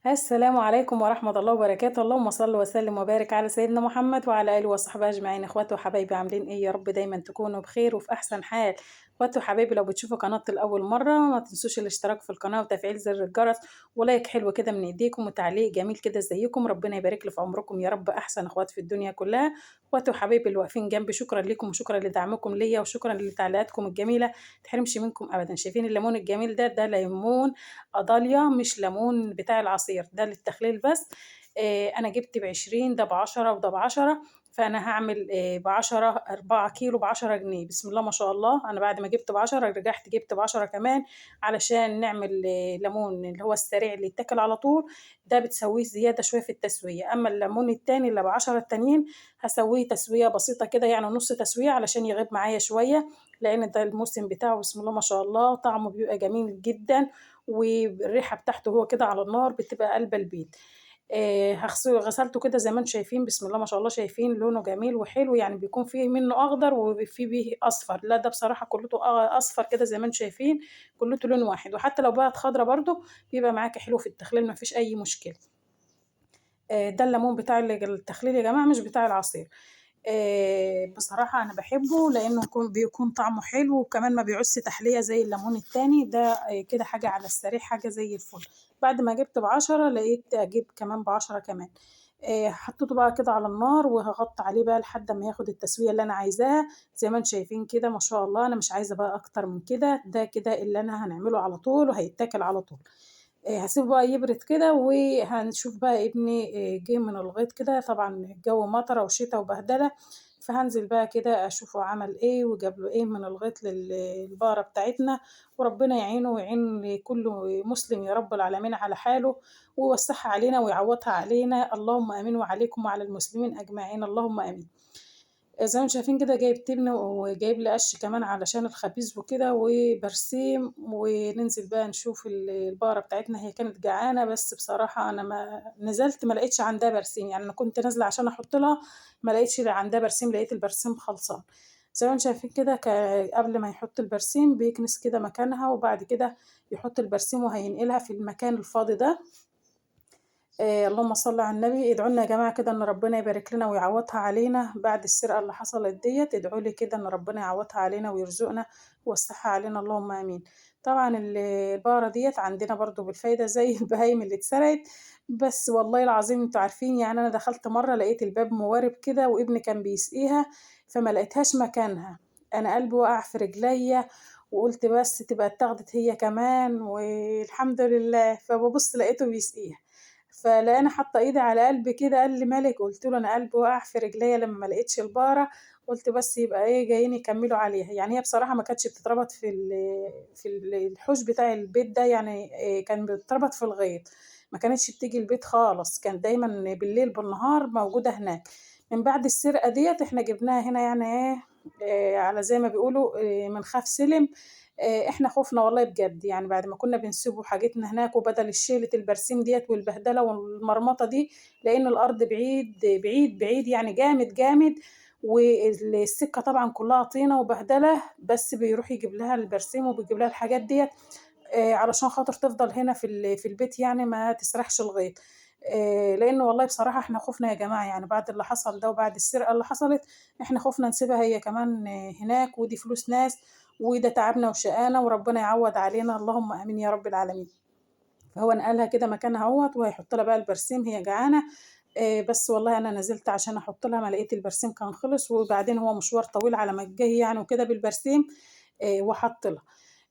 السلام عليكم ورحمة الله وبركاته، اللهم صل وسلم وبارك على سيدنا محمد وعلى آله وصحبه أجمعين. اخواتي وحبايبي عاملين ايه؟ يا رب دايما تكونوا بخير وفي أحسن حال. اخواتي وحبايبي، لو بتشوفوا قناتي لأول مرة ما تنسوش الاشتراك في القناة وتفعيل زر الجرس ولايك حلو كده من ايديكم وتعليق جميل كده. ازيكم؟ ربنا يبارك لي في عمركم يا رب. أحسن اخوات في الدنيا كلها. اخواتي وحبايبي اللي واقفين جنبي، شكرا لكم وشكرا لدعمكم ليا وشكرا لتعليقاتكم الجميلة. متحرمش منكم أبدا. شايفين الليمون الجميل ده ليمون أضاليا، مش ليمون بتاع العصير، ده للتخليل بس. أنا جبت ب20، ده ب10 وده ب10. فأنا هعمل ب10 4 كيلو ب10 جنيه. بسم الله ما شاء الله. أنا بعد ما جبت ب10 رجعت جبت ب10 كمان، علشان نعمل ليمون اللي هو السريع اللي يتاكل على طول. ده بتسويه زيادة شوية في التسوية. أما الليمون التاني اللي ب10 التانيين هسويه تسوية بسيطة كده، يعني نص تسوية علشان يغيب معايا شوية، لأن ده الموسم بتاعه. بسم الله ما شاء الله، طعمه بيبقى جميل جدا، والريحة بتاعته هو كده على النار بتبقى قلب البيت. غسلته كده زي ما انتم شايفين. بسم الله ما شاء الله، شايفين لونه جميل وحلو، يعني بيكون فيه منه اخضر وفيه بيه اصفر. لا ده بصراحة كلته اصفر كده زي ما انتم شايفين، كلته لون واحد. وحتى لو بقت خضرة برضو بيبقى معاكي حلو في التخليل، ما فيش اي مشكلة. ده الليمون بتاع التخليل يا جماعة، مش بتاع العصير. بصراحة أنا باحبه لإنه بيكون طعمه حلو، وكمان ما بيعوزش تحلية زي الليمون التاني ده. كده حاجة على السريع، حاجة زي الفل. بعد ما جبت ب10 لقيت أجيب كمان ب10 كمان. حطيته بقى كده على النار وهاغطي عليه بقى لحد ما ياخد التسوية اللي أنا عايزاها. زي ما أنتم شايفين كده ما شاء الله، أنا مش عايزة بقى أكتر من كده. ده كده اللي أنا هنعمله على طول وهيتاكل على طول. هاسيبه بقى يبرد كده، وهنشوف بقى ابني جه من الغيط كده. طبعًا الجو مطرة وشتا وبهدلة، فهانزل بقى كده أشوفه عمل إيه وجاب له إيه من الغيط البقرة بتاعتنا. وربنا يعينه ويعين كل مسلم يا رب العالمين على حاله، ويوسعها علينا ويعوضها علينا، اللهم آمين، وعليكم وعلى المسلمين أجمعين، اللهم آمين. زي ما انتم شايفين كده، جايب تبن وجايب لي قش كمان علشان الخبيز وكده وبرسيم. وننزل بقى نشوف البقرة بتاعتنا. هي كانت جعانة، بس بصراحة أنا ما نزلت ما لقيتش عندها برسيم. يعني أنا كنت نازلة عشان أحط لها، ما لقيتش عندها برسيم، لقيت البرسيم خلصان. زي ما انتم شايفين كده، قبل ما يحط البرسيم بيكنس كده مكانها، وبعد كده يحط البرسيم وهينقلها في المكان الفاضي ده. اللهم صل على النبي. ادعوا لنا يا جماعة كده إن ربنا يبارك لنا ويعوضها علينا بعد السرقة اللي حصلت ديّة. ادعوا لي كده إن ربنا يعوضها علينا ويرزقنا ويوسعها علينا، اللهم آمين. طبعًا البقرة ديّة عندنا برضه بالفايدة زي البهايم اللي اتسرقت. بس والله العظيم أنتم عارفين، يعني أنا دخلت مرّة لقيت الباب موارب كده وابني كان بيسقيها، فما لقيتهاش مكانها. أنا قلبي وقع في رجليّا، وقُلت بس تبقى اتاخدت هي كمان والحمد لله. فبابُص لقيته بيسقيها، فلقاني حاطة إيدي على قلبي كده. قال لي: "مالِك؟" قُلت له: "أنا قلبي وقع في رجليّا لمّا ما لقيتش البقرة." قُلت بس يبقى إيه، جايين يكمّلوا عليها. يعني هي بصراحة ما كانتش بتتربط في الحوش بتاع البيت ده، يعني كان بتتربط في الغيط، ما كانتش بتيجي البيت خالص، كانت دايمًا بالليل بالنهار موجودة هناك. من بعد السرقة ديّة إحنا جبناها هنا، يعني إيه، على زي ما بيقولوا من خاف سِلِم. إحنا خُفنا والله بجد، يعني بعد ما كُنّا بنسيبوا حاجتنا هناك وبدل شيلة البرسيم ديّة والبهدلة والمرمطة دي، لإن الأرض بعيد، بعيد، بعيد يعني جامد، جامد. السكة طبعًا كُلّها طينة وبهدلة، بس بيروح يجيب لها البرسيم وبيجيب لها الحاجات ديّة علشان خاطر تفضل هنا في البيت، يعني ما تسرحش الغيط. لإن والله بصراحة إحنا خُفنا يا جماعة، يعني بعد اللي حصل ده وبعد السرقة اللي حصلت، إحنا خُفنا نسيبها هي كمان هناك، ودي فلوس ناس، وده تعبنا وشقانا، وربنا يعوّض علينا، اللهم آمين يا رب العالمين. فهو نقلها كده مكانها أهوّة، وهيحط لها بقى البرسيم، هي جعانة. بس والله أنا نزلت عشان أحط لها، ما لقيت البرسيم كان خلص، وبعدين هو مشوار طويل على ما تجهّي يعني وكده بالبرسيم. وحَط لها.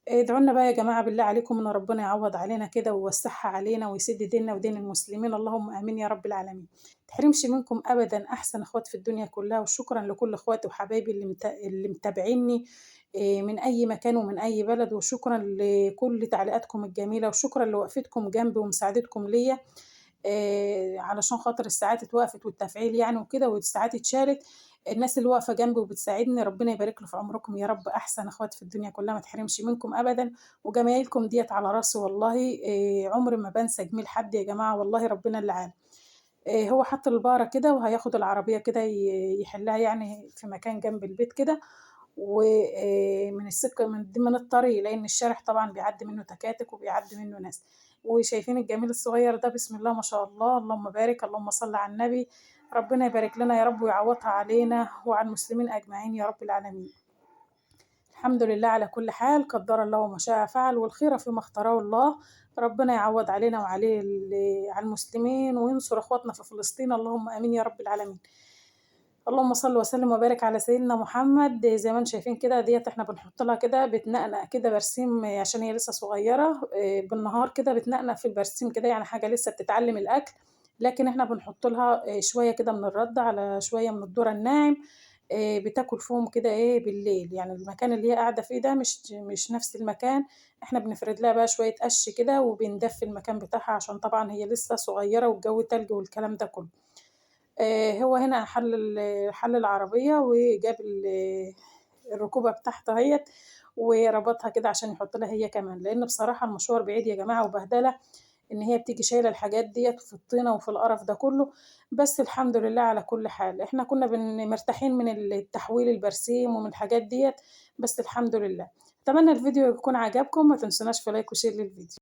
ادعوا لنا بقى يا جماعة بالله عليكم إن ربنا يعوّض علينا كده ويوسّعها علينا ويسِد ديننا ودين المسلمين، اللهم آمين يا رب العالمين. ما تحرمش منكم أبدًا أحسن أخوات في الدنيا كلّها. وشكرًا لكل أخواتي وحبايبي اللي متابعينّي من أي مكان ومن أي بلد. وشكرًا لكل تعليقاتكم الجميلة، وشكرًا لوقفتكم جنبي ومساعدتكم ليّا. علشان خاطر الساعات اتوقفت والتفعيل يعني وكده، والساعات اتشالت. الناس اللي واقفة جنبي وبتساعدني ربنا يبارك له في عمركم يا رب. أحسن أخوات في الدنيا كلّها، ما تحرمش منكم أبدًا. وجمايلكم ديّة على راسي والله. عمري ما بانسى جميل حد يا جماعة، والله ربنا اللي عالم. هو حَط البقرة كده وهياخد العربية كده يحلّها يعني في مكان جنب البيت كده، من السكة من الطريق، لإن الشارع طبعًا بيعدّي منّه تكاتك وبيعدّي منّه ناس. وشايفين الجميل الصغير ده بسم الله ما شاء الله، اللهم بارك، اللهم صل على النبي. ربنا يبارك لنا يا رب ويعوضها علينا وعلى المسلمين أجمعين يا رب العالمين. الحمد لله على كل حال، قدر الله وما شاء فعل، والخير فيما اختاره الله. ربنا يعوض علينا وعليه على المسلمين، وينصر اخواتنا في فلسطين، اللهم امين يا رب العالمين. اللهم صل وسلم وبارك على سيدنا محمد. زي ما انتم شايفين كده ديت احنا بنحط لها كده بتنقنق كده برسيم عشان هي لسه صغيره، بالنهار كده بتنقنق في البرسيم كده، يعني حاجه لسه بتتعلم الاكل. لكن احنا بنحط لها شويه كده من الرد على شويه من الذره الناعم. بتاكل فيهم كده بالليل، يعني المكان اللي هي قاعده فيه ده مش نفس المكان. احنا بنفرد لها بقى شويه قش كده وبندفي المكان بتاعها، عشان طبعا هي لسه صغيره والجو تلج والكلام ده كله. هو هنا حل العربية وجاب الركوبة بتاعته اهيّة، وربطها كده عشان يحط لها هي كمان، لإن بصراحة المشوار بعيد يا جماعة وبهدلة، إن هي بتيجي شايلة الحاجات ديّة في الطينة وفي القرف ده كلّه. بس الحمد لله على كل حال، إحنا كنا مرتاحين من التحويل البرسيم ومن الحاجات ديّة، بس الحمد لله. أتمنى الفيديو يكون عجبكم، ما تنسوناش في لايك وشير للفيديو.